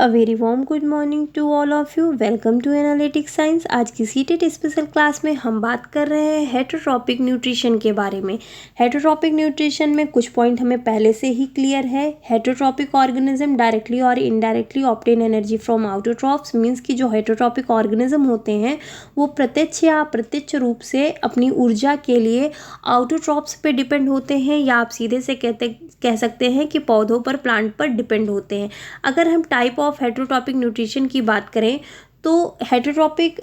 A very warm good morning to all of you. Welcome to analytic science. आज की CTET special class में हम बात कर रहे हैं हेटरोट्रॉपिक न्यूट्रिशन के बारे में। हेटरोट्रॉपिक न्यूट्रिशन में कुछ पॉइंट हमें पहले से ही क्लियर है। हेटरोट्रॉपिक ऑर्गेनिज्म डायरेक्टली और indirectly obtain energy from autotrophs, means कि जो हेटरोट्रॉपिक ऑर्गेनिज्म होते हैं वो प्रत्यक्ष या अप्रत्यक्ष रूप से अपनी ऊर्जा के लिए ऑटोट्रॉफ्स पे डिपेंड होते हैं, या आप सीधे से कह सकते हैं कि पौधों पर, प्लांट पर डिपेंड होते हैं। अगर हम टाइप ऑफ हेटरोट्रॉपिक न्यूट्रिशन की बात करें तो heterotrophic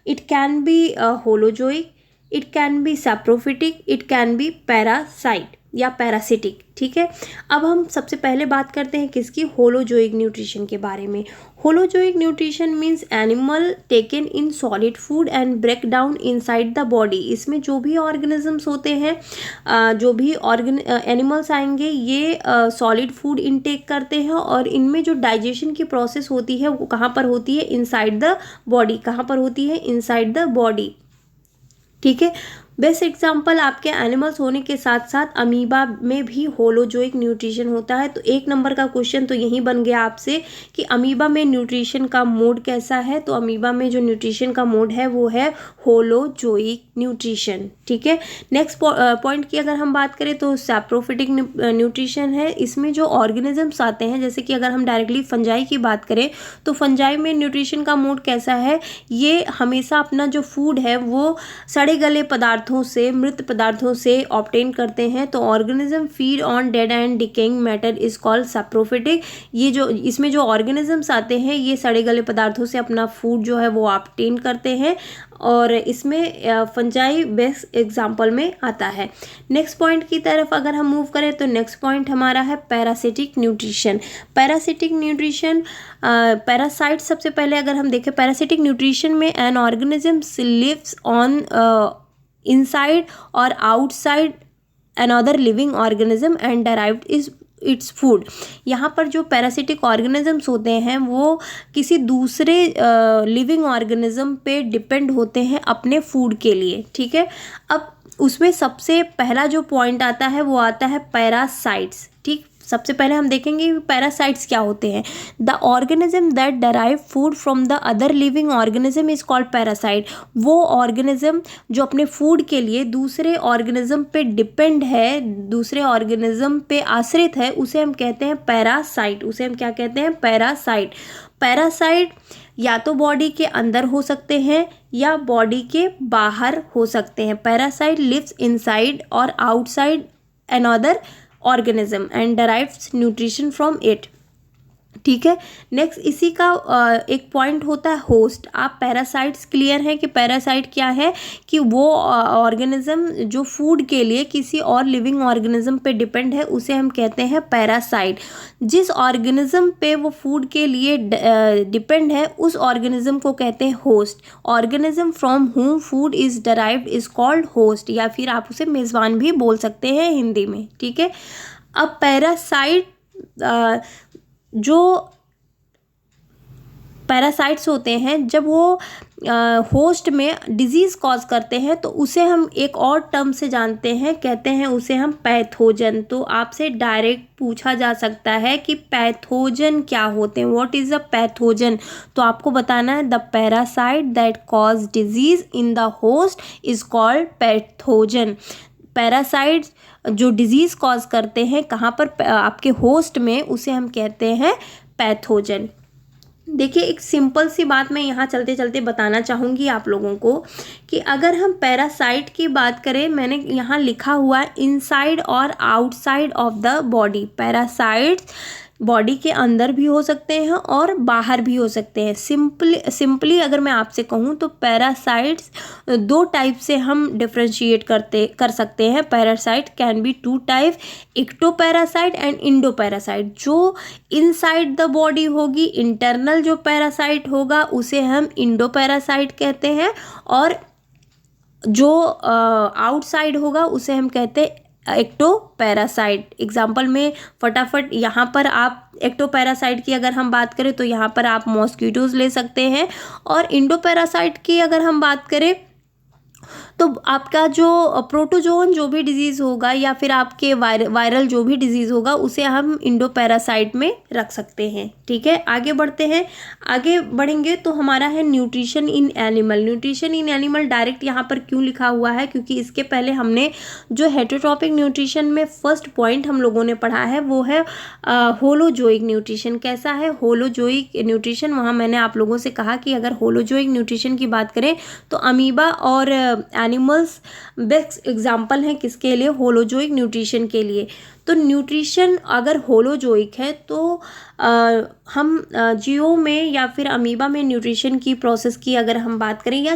it can be holozoic, it can be saprophytic, it can be parasite या पैरासिटिक। ठीक है, अब हम सबसे पहले बात करते हैं किसकी, होलोजोइक न्यूट्रिशन के बारे में। Holozoic nutrition means animal taken in solid food and break down inside the body. इसमें जो भी ऑर्गेनिजम्स होते हैं, जो भी एनिमल्स आएंगे, ये सॉलिड फूड इनटेक करते हैं और इनमें जो डाइजेशन की प्रोसेस होती है वो कहाँ पर होती है, इनसाइड द बॉडी। कहाँ पर होती है, इनसाइड द बॉडी। ठीक है, बेस्ट एग्जाम्पल आपके एनिमल्स होने के साथ साथ अमीबा में भी होलोजोइक न्यूट्रिशन होता है। तो एक नंबर का क्वेश्चन तो यही बन गया आपसे कि अमीबा में न्यूट्रिशन का मोड कैसा है। तो अमीबा में जो न्यूट्रिशन का मोड है वो है होलोजोइक न्यूट्रिशन। ठीक है, नेक्स्ट पॉइंट की अगर हम बात करें तो सैप्रोफिटिक न्यूट्रिशन है। इसमें जो ऑर्गेनिजम्स आते हैं, जैसे कि अगर हम डायरेक्टली फंजाई की बात करें तो फंजाई में न्यूट्रिशन का मोड कैसा है, ये हमेशा अपना जो फूड है वो सड़े गले पदार्थों से, मृत पदार्थों से ऑब्टेन करते हैं। तो organism feed on dead and decaying matter is called saprophytic. ये जो इसमें जो ऑर्गेनिजम्स आते हैं ये सड़े गले पदार्थों से अपना फूड जो है वो ऑब्टेन करते हैं, और इसमें फंजाई बेस्ट एग्जाम्पल में आता है। नेक्स्ट पॉइंट की तरफ अगर हम मूव करें तो नेक्स्ट पॉइंट हमारा है parasitic nutrition. Parasitic nutrition, parasite सबसे पहले अगर हम देखें, पैरासिटिक न्यूट्रिशन में an organism lives on inside or outside another living organism and derived is its food। यहाँ पर जो पैरासिटिक ऑर्गेनिजम्स होते हैं वो किसी दूसरे लिविंग ऑर्गेनिज्म पे डिपेंड होते हैं अपने फूड के लिए। ठीक है, अब उसमें सबसे पहला जो पॉइंट आता है वो आता है पैरासाइट्स। ठीक, सबसे पहले हम देखेंगे पैरासाइट्स क्या होते हैं। The organism that derive food from the other living organism is called parasite. वो ऑर्गेनिज्म जो अपने फूड के लिए दूसरे ऑर्गेनिज्म पे डिपेंड है, दूसरे ऑर्गेनिज्म पे आश्रित है, उसे हम कहते हैं पैरासाइट। उसे हम क्या कहते हैं, पैरासाइट। पैरासाइट या तो बॉडी के अंदर हो सकते हैं या बॉडी के बाहर हो सकते हैं। पैरासाइट लिव्स इनसाइड और outside another organism and derives nutrition from it। ठीक है, नेक्स्ट इसी का एक पॉइंट होता है होस्ट। आप पैरासाइट्स क्लियर हैं कि पैरासाइट क्या है, कि वो ऑर्गेनिज्म जो फूड के लिए किसी और लिविंग ऑर्गेनिज्म पे डिपेंड है उसे हम कहते हैं पैरासाइट। जिस ऑर्गेनिज्म पे वो फूड के लिए डिपेंड है उस ऑर्गेनिज्म को कहते हैं होस्ट। ऑर्गेनिज्म फ्रॉम हुम food is derived is called host, या फिर आप उसे मेज़बान भी बोल सकते हैं हिंदी में। ठीक है, अब पैरासाइट जो पैरासाइट्स होते हैं जब वो होस्ट में डिजीज़ कॉज करते हैं तो उसे हम एक और टर्म से जानते हैं, कहते हैं उसे हम पैथोजन। तो आपसे डायरेक्ट पूछा जा सकता है कि पैथोजन क्या होते हैं, व्हाट इज़ अ पैथोजन। तो आपको बताना है the parasite that cause disease in the host is called pathogen. Parasites जो डिजीज़ कॉज करते हैं कहाँ पर, आपके होस्ट में, उसे हम कहते हैं पैथोजन। देखिए, एक सिंपल सी बात मैं यहाँ चलते चलते बताना चाहूँगी आप लोगों को कि अगर हम पैरासाइट की बात करें, मैंने यहाँ लिखा हुआ है इनसाइड और outside of the body. Parasites body के अंदर भी हो सकते हैं और बाहर भी हो सकते हैं। सिंपली अगर मैं आपसे कहूँ तो पैरासाइट्स दो टाइप से हम डिफ्रेंशिएट कर सकते हैं। Parasite can be two type, ectoparasite and endoparasite. जो इनसाइड द बॉडी होगी, इंटरनल जो पैरासाइट होगा उसे हम इंडोपैरासाइट कहते हैं, और जो आउटसाइड होगा उसे हम कहते हैं एक्टोपैरासाइट। एग्जाम्पल में फटाफट यहाँ पर आप एक्टोपैरासाइट की अगर हम बात करें तो यहाँ पर आप मॉस्किटोज ले सकते हैं, और इंडोपैरासाइट की अगर हम बात करें तो आपका जो प्रोटोजोन जो भी डिजीज़ होगा या फिर आपके वायरल जो भी डिजीज़ होगा उसे हम इंडोपैरासाइट में रख सकते हैं। ठीक है, आगे बढ़ते हैं। आगे बढ़ेंगे तो हमारा है nutrition in animal. Nutrition in animal direct यहाँ पर क्यों लिखा हुआ है, क्योंकि इसके पहले हमने जो हेटेरोट्रॉपिक न्यूट्रिशन में फर्स्ट पॉइंट हम लोगों ने पढ़ा है वो है होलोजोइक न्यूट्रिशन। कैसा है होलोजोइक न्यूट्रिशन? वहाँ मैंने आप लोगों से कहा कि अगर होलोजोइक न्यूट्रिशन की बात करें तो अमीबा और एनिमल्स बेस्ट एग्जाम्पल हैं किसके लिए? होलोजोइक न्यूट्रिशन के लिए। तो न्यूट्रिशन अगर होलोजोइक है तो हम जियो में या फिर अमीबा में न्यूट्रिशन की प्रोसेस की अगर हम बात करें या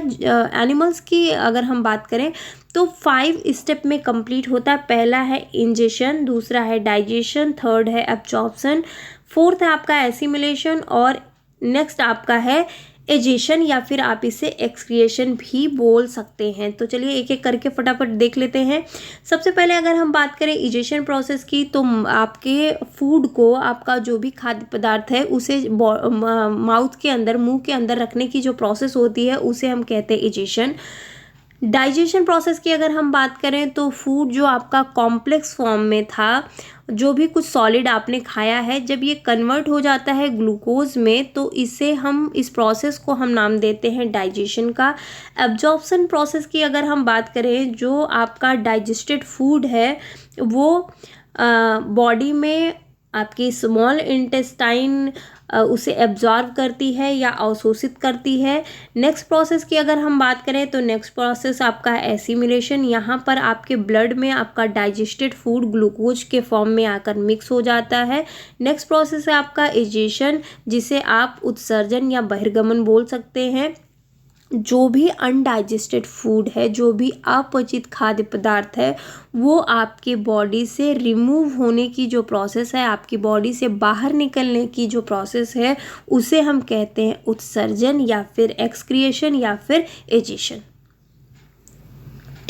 एनिमल्स की अगर हम बात करें तो 5 स्टेप में कंप्लीट होता है। पहला है इंजेशन, दूसरा है डाइजेशन, थर्ड है एब्जॉर्प्शन, फोर्थ है आपका एसिमिलेशन और नेक्स्ट आपका है एजेशन या फिर आप इसे एक्सक्रिएशन भी बोल सकते हैं। तो चलिए एक एक करके फटाफट देख लेते हैं। सबसे पहले अगर हम बात करें इजेशन प्रोसेस की तो आपके फूड को, आपका जो भी खाद्य पदार्थ है उसे माउथ के अंदर, मुंह के अंदर रखने की जो प्रोसेस होती है उसे हम कहते हैं इजेशन। डाइजेशन प्रोसेस की अगर हम बात करें तो फूड जो आपका कॉम्प्लेक्स फॉर्म में था, जो भी कुछ सॉलिड आपने खाया है, जब ये कन्वर्ट हो जाता है ग्लूकोज में तो इस प्रोसेस को हम नाम देते हैं डाइजेशन का। एब्जॉर्प्शन प्रोसेस की अगर हम बात करें, जो आपका डाइजेस्टेड फूड है वो बॉडी में आपकी स्मॉल इंटेस्टाइन उसे एब्जॉर्व करती है या अवशोषित करती है। नेक्स्ट प्रोसेस की अगर हम बात करें तो नेक्स्ट प्रोसेस आपका एसिमिलेशन। यहाँ पर आपके ब्लड में आपका डाइजेस्टेड फूड ग्लूकोज के फॉर्म में आकर मिक्स हो जाता है। नेक्स्ट प्रोसेस है आपका एजेशन, जिसे आप उत्सर्जन या बहिर्गमन बोल सकते हैं। जो भी अनडाइजेस्टेड फूड है, जो भी अपचित खाद्य पदार्थ है, वो आपके बॉडी से रिमूव होने की जो प्रोसेस है, आपकी बॉडी से बाहर निकलने की जो प्रोसेस है, उसे हम कहते हैं उत्सर्जन या फिर एक्सक्रिएशन या फिर एजेशन।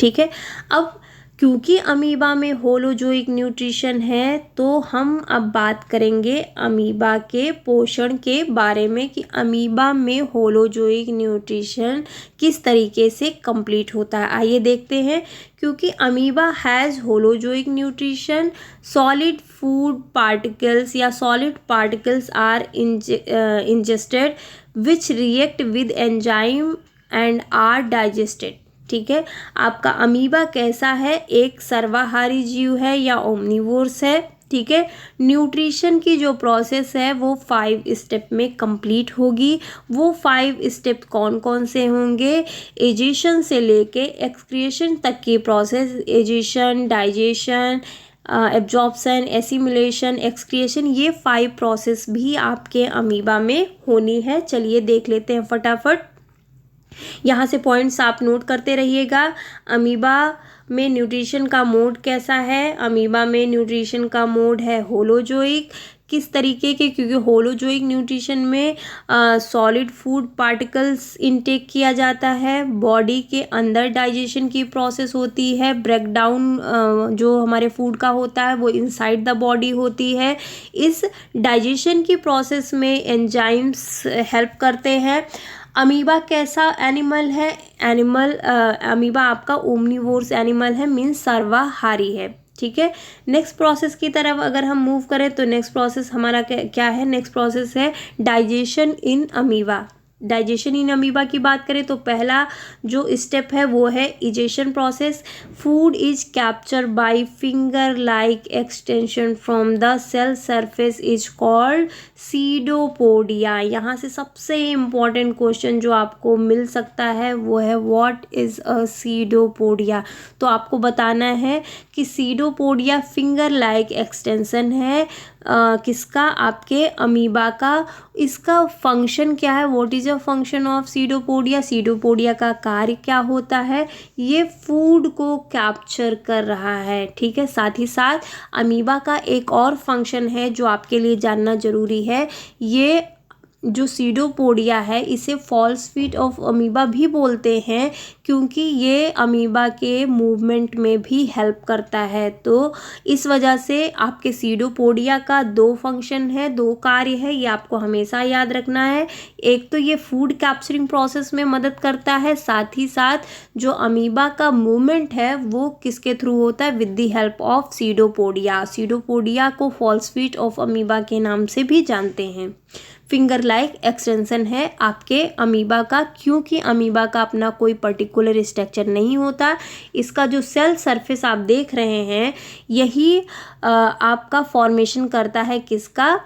ठीक है, अब क्योंकि अमीबा में होलोजोइक न्यूट्रिशन है तो हम अब बात करेंगे अमीबा के पोषण के बारे में कि अमीबा में होलोजोइक न्यूट्रिशन किस तरीके से कंप्लीट होता है। आइए देखते हैं। क्योंकि amoeba has holozoic nutrition, solid food particles या solid particles are ingested which react with enzyme and are digested. ठीक है, आपका अमीबा कैसा है? एक सर्वाहारी जीव है या ओमनिवोर्स है। ठीक है, न्यूट्रिशन की जो प्रोसेस है वो 5 स्टेप में कंप्लीट होगी। वो 5 स्टेप कौन कौन से होंगे? एजेशन से लेके एक्सक्रिएशन तक की process, ingestion, digestion, absorption, assimilation, excretion, ये 5 प्रोसेस भी आपके अमीबा में होनी है। चलिए देख लेते हैं फटाफट। यहाँ से पॉइंट्स आप नोट करते रहिएगा। अमीबा में न्यूट्रिशन का मोड कैसा है? अमीबा में न्यूट्रिशन का मोड है होलोजोइक। किस तरीके के? क्योंकि होलोजोइक न्यूट्रिशन में सॉलिड फूड पार्टिकल्स इनटेक किया जाता है, बॉडी के अंदर डाइजेशन की प्रोसेस होती है, ब्रेकडाउन जो हमारे फूड का होता है वो इनसाइड द बॉडी होती है। इस डाइजेशन की प्रोसेस में एंजाइम्स हेल्प करते हैं। अमीबा कैसा एनिमल है? अमीबा आपका ओमनिवोर्स एनिमल है, मीन्स सर्वाहारी है। ठीक है, नेक्स्ट प्रोसेस की तरफ अगर हम मूव करें तो नेक्स्ट प्रोसेस हमारा क्या है? नेक्स्ट प्रोसेस है digestion in amoeba. Digestion in amoeba की बात करें तो पहला जो स्टेप है वो है ingestion process. Food is capture by finger like extension from the cell surface is called pseudopodia. यहाँ से सबसे इम्पॉर्टेंट क्वेश्चन जो आपको मिल सकता है वो है व्हाट इज अ सीडोपोडिया। तो आपको बताना है कि सीडोपोडिया फिंगर लाइक एक्सटेंशन है किसका? आपके अमीबा का। इसका फंक्शन क्या है? What is a function of pseudopodia? Pseudopodia का कार्य क्या होता है? ये फूड को कैप्चर कर रहा है। ठीक है, साथ ही साथ अमीबा का एक और फंक्शन है जो आपके लिए जानना जरूरी है। ये जो सीडोपोडिया है इसे फॉल्स फीट ऑफ अमीबा भी बोलते हैं, क्योंकि ये अमीबा के मूवमेंट में भी हेल्प करता है। तो इस वजह से आपके सीडोपोडिया का 2 फंक्शन है, 2 कार्य है, ये आपको हमेशा याद रखना है। एक तो ये फूड कैप्चरिंग प्रोसेस में मदद करता है, साथ ही साथ जो अमीबा का मूवमेंट है वो किसके थ्रू होता है, with the help of pseudopodia. Pseudopodia को फॉल्स फीट ऑफ अमीबा के नाम से भी जानते हैं। फिंगर लाइक एक्सटेंशन है आपके अमीबा का, क्योंकि अमीबा का अपना कोई पर्टिकुलर स्ट्रक्चर नहीं होता। इसका जो सेल सरफेस आप देख रहे हैं यही आपका फॉर्मेशन करता है किसका,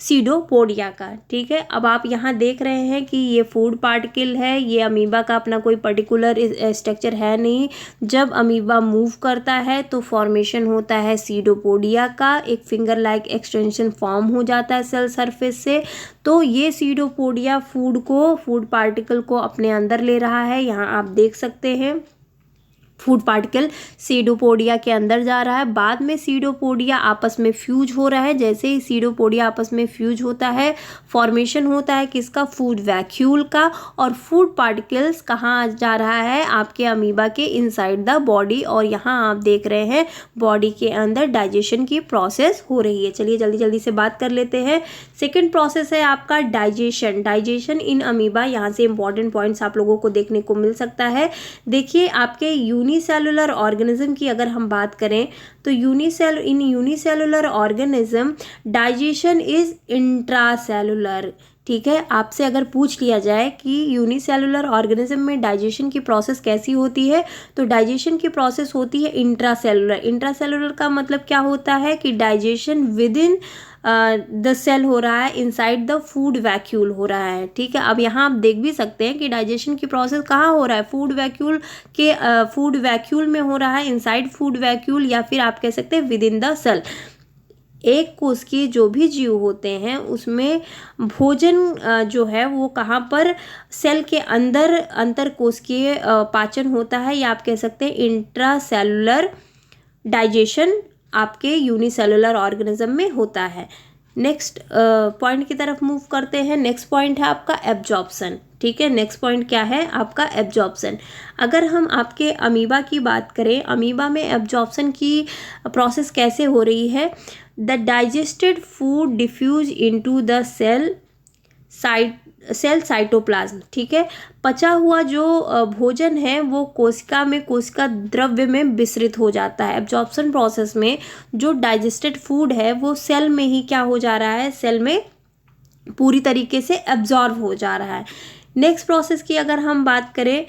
सीडोपोडिया का। ठीक है, अब आप यहाँ देख रहे हैं कि ये फूड पार्टिकल है, ये अमीबा का अपना कोई पर्टिकुलर स्ट्रक्चर है नहीं। जब अमीबा मूव करता है तो फॉर्मेशन होता है सीडोपोडिया का, एक फिंगर लाइक एक्सटेंशन फॉर्म हो जाता है सेल सरफेस से। तो ये सीडोपोडिया फूड पार्टिकल को अपने अंदर ले रहा है। यहाँ आप देख सकते हैं फूड पार्टिकल सीडोपोडिया के अंदर जा रहा है, बाद में सीडोपोडिया आपस में फ्यूज हो रहा है। जैसे ही सीडोपोडिया आपस में फ्यूज होता है फॉर्मेशन होता है किसका, फूड वैक्यूल का। और फूड पार्टिकल्स कहाँ जा रहा है, आपके अमीबा के इनसाइड द बॉडी। और यहाँ आप देख रहे हैं बॉडी के अंदर डाइजेशन की प्रोसेस हो रही है। चलिए जल्दी जल्दी से बात कर लेते हैं। सेकेंड प्रोसेस है आपका डाइजेशन। डाइजेशन इन अमीबा, यहाँ से इंपॉर्टेंट पॉइंट्स आप लोगों को देखने को मिल सकता है। देखिए आपके यूनिसेलुलर ऑर्गेनिज्म की अगर हम बात करें तो unicellular organism digestion is intracellular. ठीक है, आपसे अगर पूछ लिया जाए कि यूनिसेलुलर ऑर्गेनिज्म में डाइजेशन की प्रोसेस कैसी होती है, तो डाइजेशन की प्रोसेस होती है इंट्रासेलुलर। इंट्रासेलुलर का मतलब क्या होता है कि digestion within the cell हो रहा है, इनसाइड द फूड वैक्यूल हो रहा है। ठीक है, अब यहाँ आप देख भी सकते हैं कि डाइजेशन की प्रोसेस कहाँ हो रहा है, फूड वैक्यूल में हो रहा है, इनसाइड फूड वैक्यूल, या फिर आप कह सकते हैं विद इन द सेल। एक कोश के जो भी जीव होते हैं उसमें भोजन जो है वो कहाँ पर, सेल के अंदर अंतर कोशिकीय पाचन होता है, या आप कह सकते हैं इंट्रासेलुलर डाइजेशन आपके यूनिसेलुलर ऑर्गेनिज्म में होता है। नेक्स्ट पॉइंट की तरफ मूव करते हैं। नेक्स्ट पॉइंट है आपका एब्जॉर्प्शन। ठीक है, नेक्स्ट पॉइंट क्या है आपका, एब्जॉर्प्शन। अगर हम आपके अमीबा की बात करें, अमीबा में एब्जॉर्प्शन की प्रोसेस कैसे हो रही है, the digested food diffuse into the cell cytoplasm. ठीक है, पचा हुआ जो भोजन है वो कोशिका द्रव्य में विसरित हो जाता है। एब्जॉर्प्शन प्रोसेस में जो डाइजेस्टेड फूड है वो सेल में ही क्या हो जा रहा है, सेल में पूरी तरीके से एब्जॉर्ब हो जा रहा है। नेक्स्ट प्रोसेस की अगर हम बात करें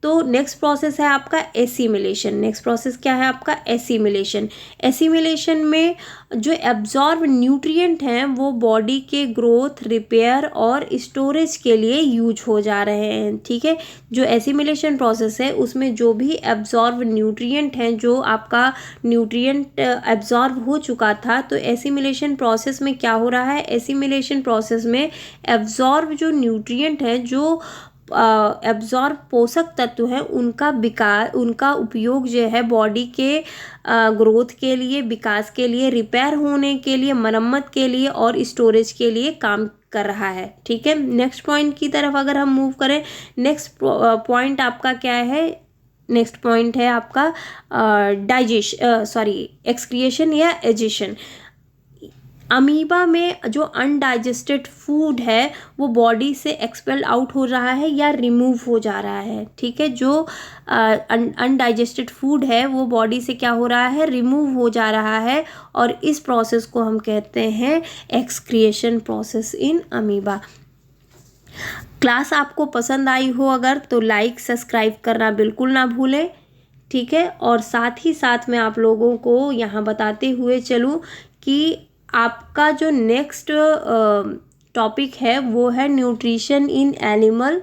तो नेक्स्ट प्रोसेस है आपका एसिमिलेशन। नेक्स्ट प्रोसेस क्या है आपका, एसिमिलेशन। एसिमिलेशन में जो एब्जॉर्ब न्यूट्रिएंट हैं वो बॉडी के ग्रोथ, रिपेयर और स्टोरेज के लिए यूज हो जा रहे हैं। ठीक है, जो एसिमिलेशन प्रोसेस है उसमें जो भी एब्जॉर्ब न्यूट्रिएंट हैं, जो आपका न्यूट्रिएंट एब्जॉर्ब हो चुका था, तो एसिमिलेशन प्रोसेस में क्या हो रहा है, एसिमिलेशन प्रोसेस में एब्जॉर्ब जो न्यूट्रिएंट है, जो एब्जॉर्ब पोषक तत्व हैं, उनका उपयोग जो है बॉडी के ग्रोथ के लिए, विकास के लिए, रिपेयर होने के लिए, मरम्मत के लिए और स्टोरेज के लिए काम कर रहा है। ठीक है, नेक्स्ट पॉइंट की तरफ अगर हम मूव करें, नेक्स्ट पॉइंट आपका क्या है, नेक्स्ट पॉइंट है आपका एक्सक्रिएशन या एजिशन। अमीबा में जो अनडाइजेस्टेड फूड है वो बॉडी से एक्सपेल आउट हो रहा है या रिमूव हो जा रहा है। ठीक है, जो अनडाइजेस्टेड फूड है वो बॉडी से क्या हो रहा है, रिमूव हो जा रहा है, और इस प्रोसेस को हम कहते हैं excretion process in amoeba. Class आपको पसंद आई हो अगर तो लाइक सब्सक्राइब करना बिल्कुल ना भूलें। ठीक है, और साथ ही साथ मैं आप लोगों को यहाँ बताते हुए चलूँ कि आपका जो नेक्स्ट टॉपिक है वो है nutrition in animal.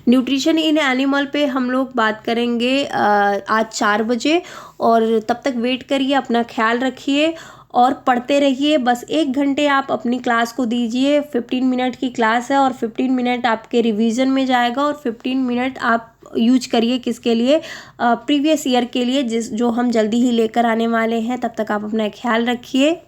Nutrition in animal पे हम लोग बात करेंगे आज 4 बजे, और तब तक वेट करिए, अपना ख्याल रखिए और पढ़ते रहिए। बस 1 घंटे आप अपनी क्लास को दीजिए। 15 मिनट की क्लास है और 15 मिनट आपके रिवीजन में जाएगा, और 15 मिनट आप यूज करिए किसके लिए, प्रीवियस ईयर के लिए, जो हम जल्दी ही लेकर आने वाले हैं। तब तक आप अपना ख्याल रखिए।